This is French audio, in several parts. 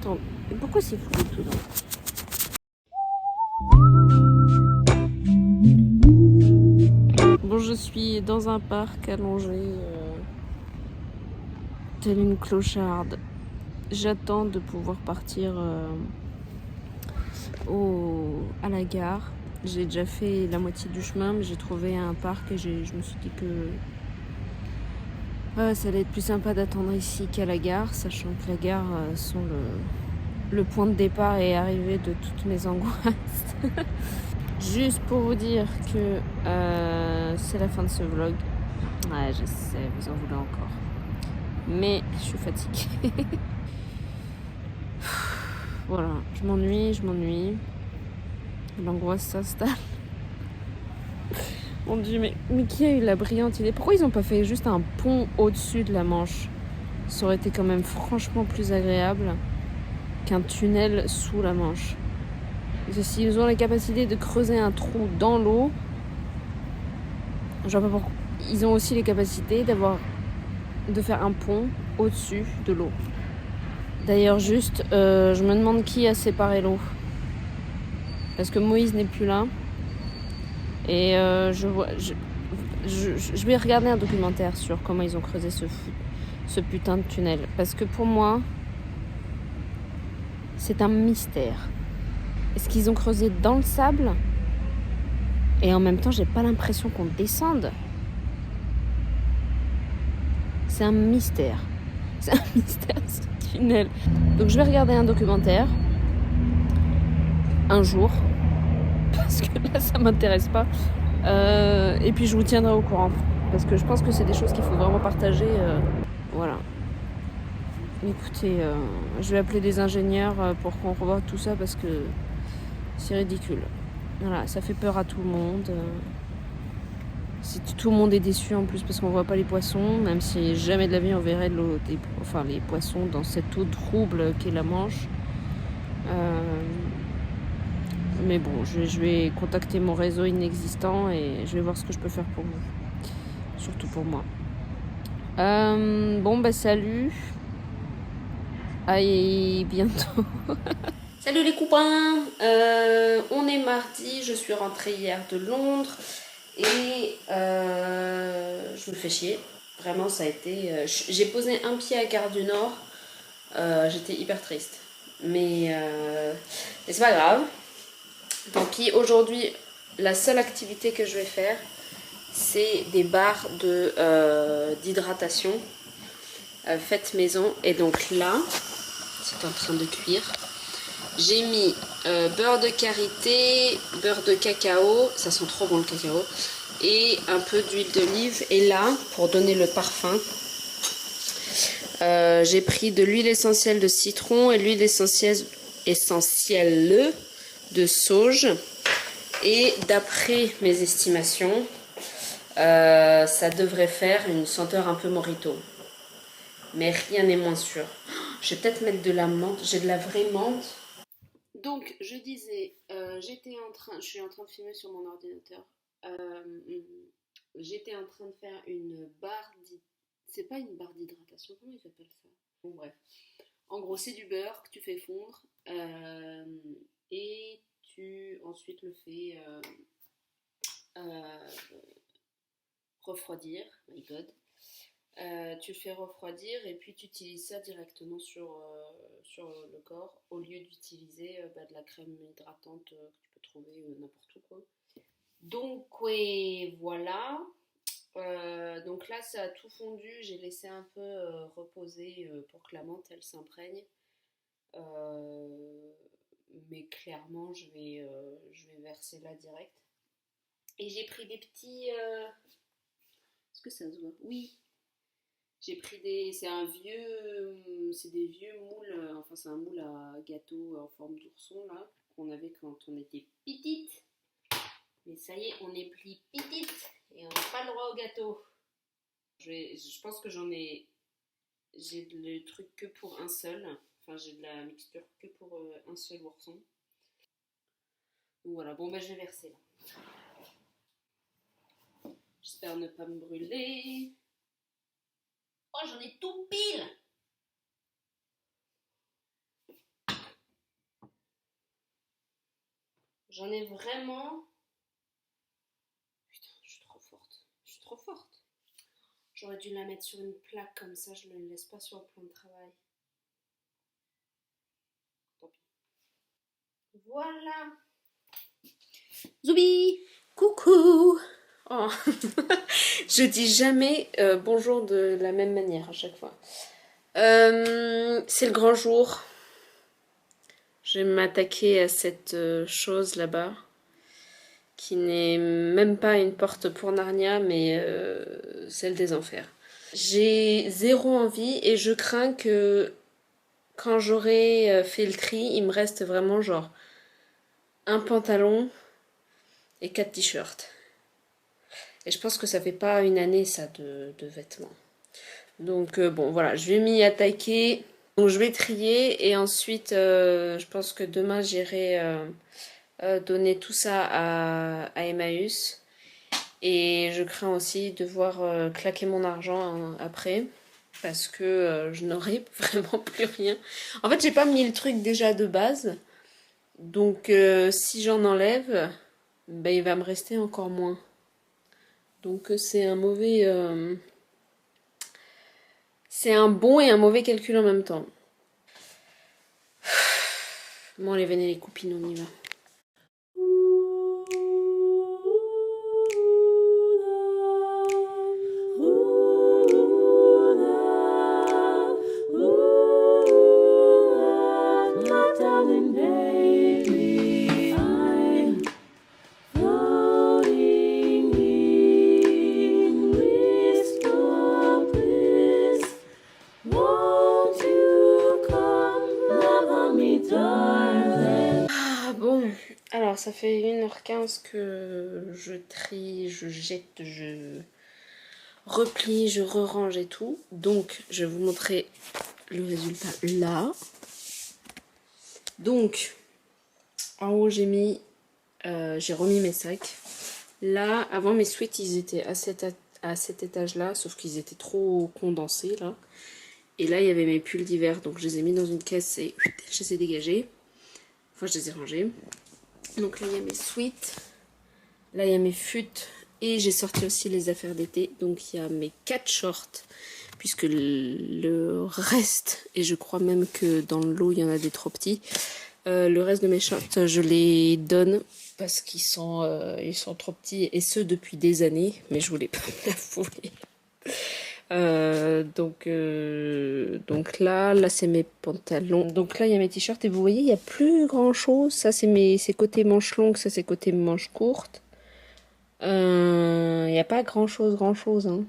Attends, mais pourquoi c'est flou tout là? Bon, je suis dans un parc allongé, telle une clocharde. J'attends de pouvoir partir à la gare. J'ai déjà fait la moitié du chemin, mais j'ai trouvé un parc et je me suis dit que ça allait être plus sympa d'attendre ici qu'à la gare, sachant que la gare sont le point de départ et arrivée de toutes mes angoisses. Juste pour vous dire que c'est la fin de ce vlog. Ouais, je sais, vous en voulez encore. Mais je suis fatiguée. Voilà, je m'ennuie. L'angoisse s'installe. Mon Dieu, mais qui a eu la brillante idée? Pourquoi ils n'ont pas fait juste un pont au-dessus de la Manche? Ça aurait été quand même franchement plus agréable qu'un tunnel sous la Manche. Parce que s'ils ont la capacité de creuser un trou dans l'eau, je vois pas pourquoi. Ils ont aussi les capacités de faire un pont au-dessus de l'eau. D'ailleurs, juste, je me demande qui a séparé l'eau. Parce que Moïse n'est plus là. Et je vais regarder un documentaire sur comment ils ont creusé ce putain de tunnel. Parce que pour moi, c'est un mystère. Est-ce qu'ils ont creusé dans le sable? Et en même temps, j'ai pas l'impression qu'on descende. C'est un mystère. C'est un mystère, ce tunnel. Donc je vais regarder un documentaire. Un jour. Parce que là, ça m'intéresse pas. Et puis je vous tiendrai au courant. Parce que je pense que c'est des choses qu'il faut vraiment partager. Voilà. Écoutez, je vais appeler des ingénieurs pour qu'on revoie tout ça parce que c'est ridicule. Voilà, ça fait peur à tout le monde. Tout le monde est déçu en plus parce qu'on voit pas les poissons, même si jamais de la vie on verrait les poissons dans cette eau trouble qu'est la Manche. Mais bon, je vais contacter mon réseau inexistant et je vais voir ce que je peux faire pour vous. Surtout pour moi. Bon, bah salut. À bientôt. Salut les copains. On est mardi, je suis rentrée hier de Londres. Et je me fais chier. Vraiment, ça a été... j'ai posé un pied à Gare du Nord. J'étais hyper triste. Mais c'est pas grave. Tant pis. Aujourd'hui, la seule activité que je vais faire, c'est des barres d'hydratation faites maison. Et donc là, c'est en train de cuire. J'ai mis beurre de karité, beurre de cacao, ça sent trop bon le cacao, et un peu d'huile d'olive. Et là, pour donner le parfum, j'ai pris de l'huile essentielle de citron et l'huile essentielle de sauge. Et d'après mes estimations, ça devrait faire une senteur un peu mojito. Mais rien n'est moins sûr. Je vais peut-être mettre de la menthe, j'ai de la vraie menthe. Donc, je disais, je suis en train de filmer sur mon ordinateur. J'étais en train de faire une barre c'est pas une barre d'hydratation, comment ils appellent ça? Bon, bref. En gros, c'est du beurre que tu fais fondre et tu ensuite le fais refroidir. My God. Tu le fais refroidir et puis tu utilises ça directement sur le corps au lieu d'utiliser de la crème hydratante que tu peux trouver n'importe où quoi. Donc ouais, voilà. Donc là ça a tout fondu, j'ai laissé un peu reposer pour que la menthe elle s'imprègne. Mais clairement je vais verser là direct. Et j'ai pris des petits... Est-ce que ça se voit? Oui. J'ai pris c'est des vieux moules, enfin c'est un moule à gâteau en forme d'ourson là, qu'on avait quand on était petite. Mais ça y est, on est plus petite et on n'a pas le droit au gâteau. Je pense que j'ai le truc que pour un seul, enfin j'ai de la mixture que pour un seul ourson. Donc voilà, bon bah je vais verser là. J'espère ne pas me brûler. Oh j'en ai tout pile! J'en ai vraiment... Putain, je suis trop forte. Je suis trop forte. J'aurais dû la mettre sur une plaque comme ça, je ne le laisse pas sur le plan de travail. Tant pis. Voilà. Zoubi. Coucou. Oh. Je dis jamais bonjour de la même manière à chaque fois. C'est le grand jour. Je vais m'attaquer à cette chose là-bas, qui n'est même pas une porte pour Narnia, mais celle des enfers. J'ai zéro envie et je crains que quand j'aurai fait le tri, il me reste vraiment genre un pantalon et 4 t-shirts. Et je pense que ça fait pas une année ça de vêtements. Donc bon voilà, je vais m'y attaquer. Donc je vais trier et ensuite je pense que demain j'irai donner tout ça à Emmaüs. Et je crains aussi de devoir claquer mon argent hein, après. Parce que je n'aurai vraiment plus rien. En fait j'ai pas mis le truc déjà de base. Donc si j'en enlève, ben, il va me rester encore moins. Donc c'est un mauvais... c'est un bon et un mauvais calcul en même temps. Bon allez, venez les copines, on y va. Alors, ça fait 1h15 que je trie, je jette, je replie, je re-range et tout. Donc, je vais vous montrer le résultat là. Donc, en haut, j'ai remis mes sacs. Là, avant, mes sweats, ils étaient à cet étage-là, sauf qu'ils étaient trop condensés, là. Et là, il y avait mes pulls d'hiver, donc je les ai mis dans une caisse et je les ai dégagés. Enfin, je les ai rangés. Donc là, il y a mes sweats. Là, il y a mes fûts. Et j'ai sorti aussi les affaires d'été. Donc, il y a mes 4 shorts. Puisque le reste, et je crois même que dans le lot, il y en a des trop petits. Le reste de mes shorts, je les donne parce qu'ils sont trop petits. Et ce, depuis des années. Mais je voulais pas me l'avouer. Donc là c'est mes pantalons. Donc là il y a mes t-shirts et vous voyez il n'y a plus grand chose. Ça c'est côté manches longues, ça c'est côté manches courtes. Il n'y a pas grand chose hein.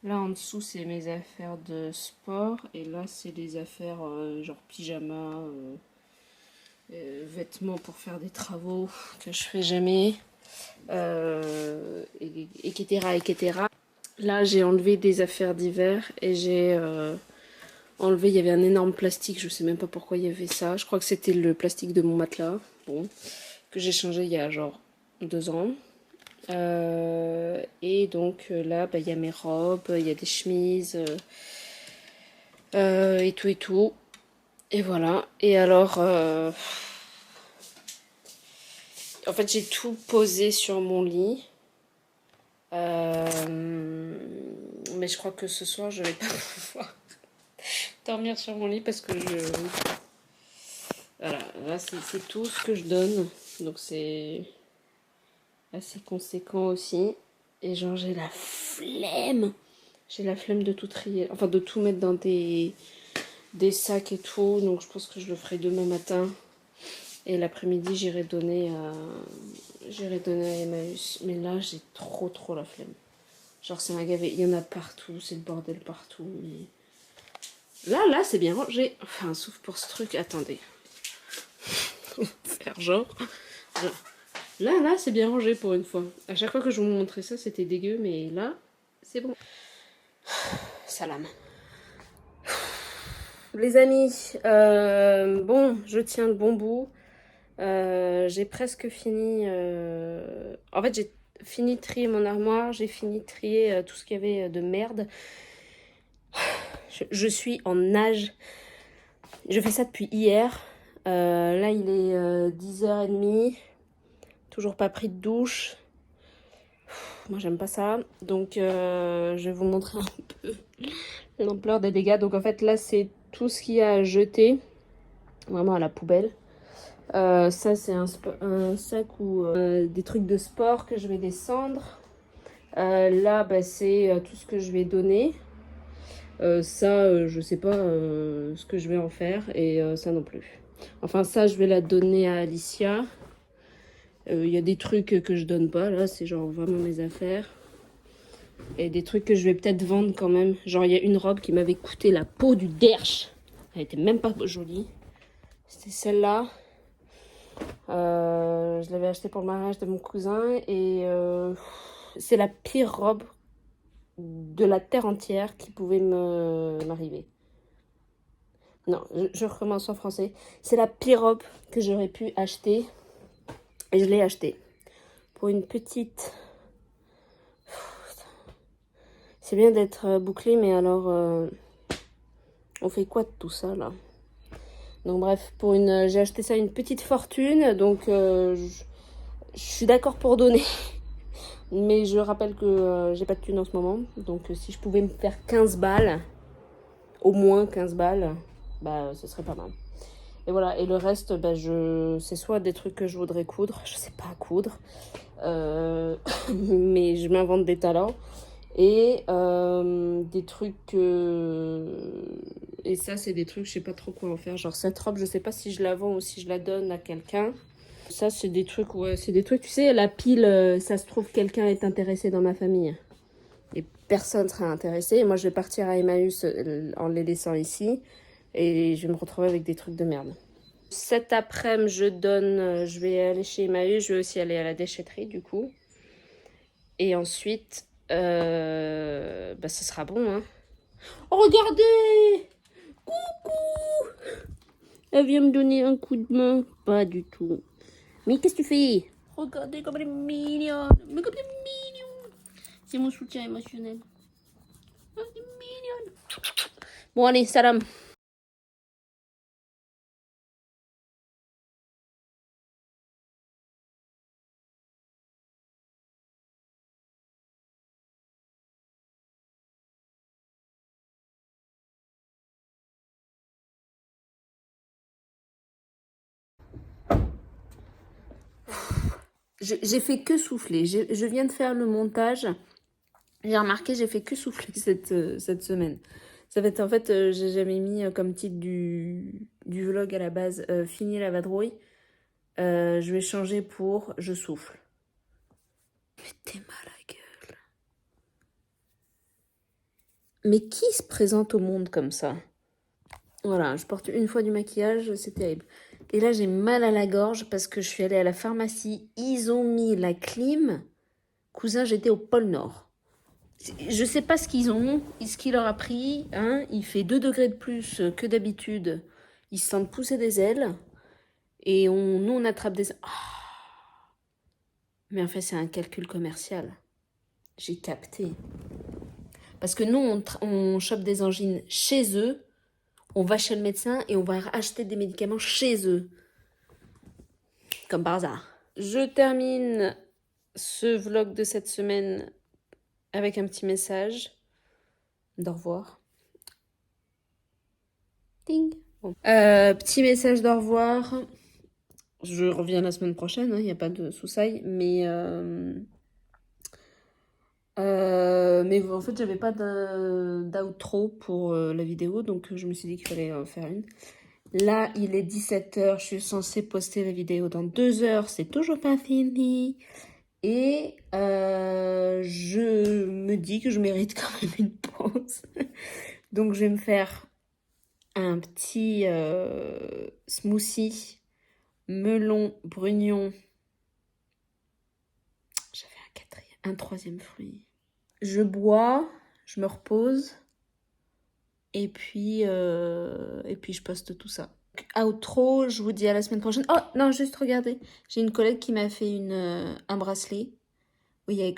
Là en dessous c'est mes affaires de sport et là c'est les affaires genre pyjama, vêtements pour faire des travaux que je fais jamais, etc. Là, j'ai enlevé des affaires d'hiver et j'ai enlevé, il y avait un énorme plastique, je sais même pas pourquoi il y avait ça. Je crois que c'était le plastique de mon matelas, bon, que j'ai changé il y a genre 2 ans. Et donc là, bah, il y a mes robes, il y a des chemises, et tout et tout. Et voilà. Et alors, en fait, j'ai tout posé sur mon lit. Mais je crois que ce soir je vais pas pouvoir dormir sur mon lit parce que voilà, là c'est tout ce que je donne. Donc c'est assez conséquent aussi. Et genre j'ai la flemme. J'ai la flemme de tout trier. Enfin de tout mettre dans des sacs et tout. Donc je pense que je le ferai demain matin. Et l'après-midi j'irai donner à Emmaüs. Mais là j'ai trop la flemme. Genre c'est un gavé, il y en a partout, c'est le bordel partout. Mais... Là c'est bien rangé. Enfin sauf pour ce truc, attendez. Faire genre. Là c'est bien rangé pour une fois. À chaque fois que je vous montrais ça c'était dégueu, mais là c'est bon. Salam. Les amis, bon je tiens le bon bout. J'ai presque fini. En fait j'ai fini de trier mon armoire, j'ai fini de trier tout ce qu'il y avait de merde. Je suis en nage. Je fais ça depuis hier. Là, il est 10h30. Toujours pas pris de douche. Moi, j'aime pas ça. Donc, je vais vous montrer un peu l'ampleur des dégâts. Donc, en fait, là, c'est tout ce qu'il y a à jeter. Vraiment à la poubelle. Ça, c'est un sac ou des trucs de sport que je vais descendre. Là, bah, c'est tout ce que je vais donner. Ça, je sais pas ce que je vais en faire. Et ça non plus. Enfin, ça, je vais la donner à Alicia. Il y a des trucs que je donne pas. Là, c'est genre vraiment mes affaires. Et des trucs que je vais peut-être vendre quand même. Genre, il y a une robe qui m'avait coûté la peau du derche. Elle était même pas jolie. C'était celle-là. Je l'avais achetée pour le mariage de mon cousin. Et c'est la pire robe de la terre entière qui pouvait m'arriver. Non, je recommence en français. C'est la pire robe que j'aurais pu acheter. Et je l'ai achetée. Pour une petite... C'est bien d'être bouclé, mais alors... on fait quoi de tout ça, là? Donc bref, j'ai acheté ça une petite fortune. Donc je suis d'accord pour donner. Mais je rappelle que j'ai pas de thune en ce moment. Donc si je pouvais me faire 15 balles, au moins 15 balles, bah ce serait pas mal. Et voilà, et le reste, bah, c'est soit des trucs que je voudrais coudre, je sais pas coudre, mais je m'invente des talents. Et des trucs... Et ça, c'est des trucs, je sais pas trop quoi en faire. Genre cette robe, je sais pas si je la vends ou si je la donne à quelqu'un. Ça, c'est des trucs, ouais, c'est des trucs, tu sais, la pile, ça se trouve, quelqu'un est intéressé dans ma famille. Et personne sera intéressé. Et moi, je vais partir à Emmaüs en les laissant ici. Et je vais me retrouver avec des trucs de merde. Cet après-midi, je vais aller chez Emmaüs. Je vais aussi aller à la déchetterie, du coup. Et ensuite, bah, ce sera bon, hein. Oh, regardez! Coucou! Elle vient me donner un coup de main. Pas du tout. Mais qu'est-ce que tu fais? Regardez comme elle est mignonne. Mais comme elle est mignonne. C'est mon soutien émotionnel. Elle est mignonne. Bon, allez, salam. J'ai fait que souffler. Je viens de faire le montage. J'ai remarqué, j'ai fait que souffler cette semaine. Ça va être, en fait, j'avais mis comme titre du vlog à la base, fini la vadrouille. Je vais changer pour je souffle. Mettez-moi la gueule. Mais qui se présente au monde comme ça? Voilà, je porte une fois du maquillage, c'est terrible. Et là, j'ai mal à la gorge parce que je suis allée à la pharmacie. Ils ont mis la clim. Cousin, j'étais au pôle Nord. Je sais pas ce qu'ils ont, ce qu'il leur a pris. Hein. Il fait 2 degrés de plus que d'habitude. Ils se sentent pousser des ailes. Et nous, on attrape des... Oh. Mais en fait, c'est un calcul commercial. J'ai capté. Parce que nous, on chope des angines chez eux. On va chez le médecin et on va acheter des médicaments chez eux. Comme par hasard. Je termine ce vlog de cette semaine avec un petit message d'au revoir. Ding. Bon. Petit message d'au revoir. Je reviens la semaine prochaine, il n'y a pas de soucis, mais en fait, j'avais pas d'outro pour la vidéo, donc je me suis dit qu'il fallait en faire une. Là, il est 17h, je suis censée poster la vidéo dans 2 heures, c'est toujours pas fini. Et je me dis que je mérite quand même une pause. Donc, je vais me faire un petit smoothie, melon, brugnon. J'avais un troisième fruit. Je bois, je me repose. Et puis je poste tout ça. Outro, je vous dis à la semaine prochaine. Oh, non, juste regardez. J'ai une collègue qui m'a fait un bracelet. Oui, il y a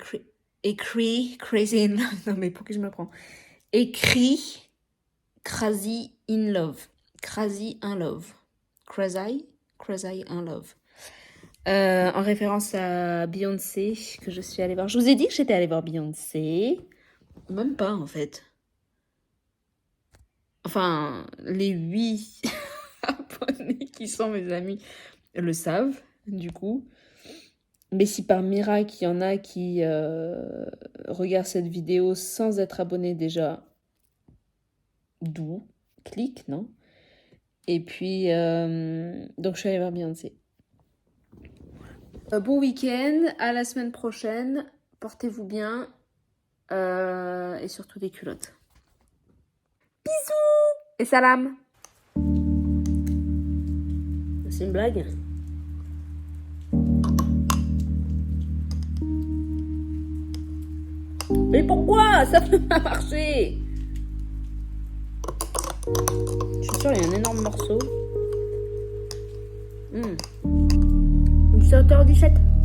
écrit Crazy in Love. Non, mais pour qui je me prends? Écrit Crazy in Love. Crazy in Love. Crazy in Love. En référence à Beyoncé, que je suis allée voir. Je vous ai dit que j'étais allée voir Beyoncé. Même pas, en fait. Enfin, les 8 abonnés qui sont mes amis le savent, du coup. Mais si par miracle, il y en a qui regardent cette vidéo sans être abonnés déjà, d'où clique, non? Et puis, donc je suis allée voir Beyoncé. Bon week-end, à la semaine prochaine. Portez-vous bien. Et surtout des culottes. Bisous et salam. C'est une blague. Mais pourquoi? Ça peut pas marcher. Je suis sûre, il y a un énorme morceau. 17h17.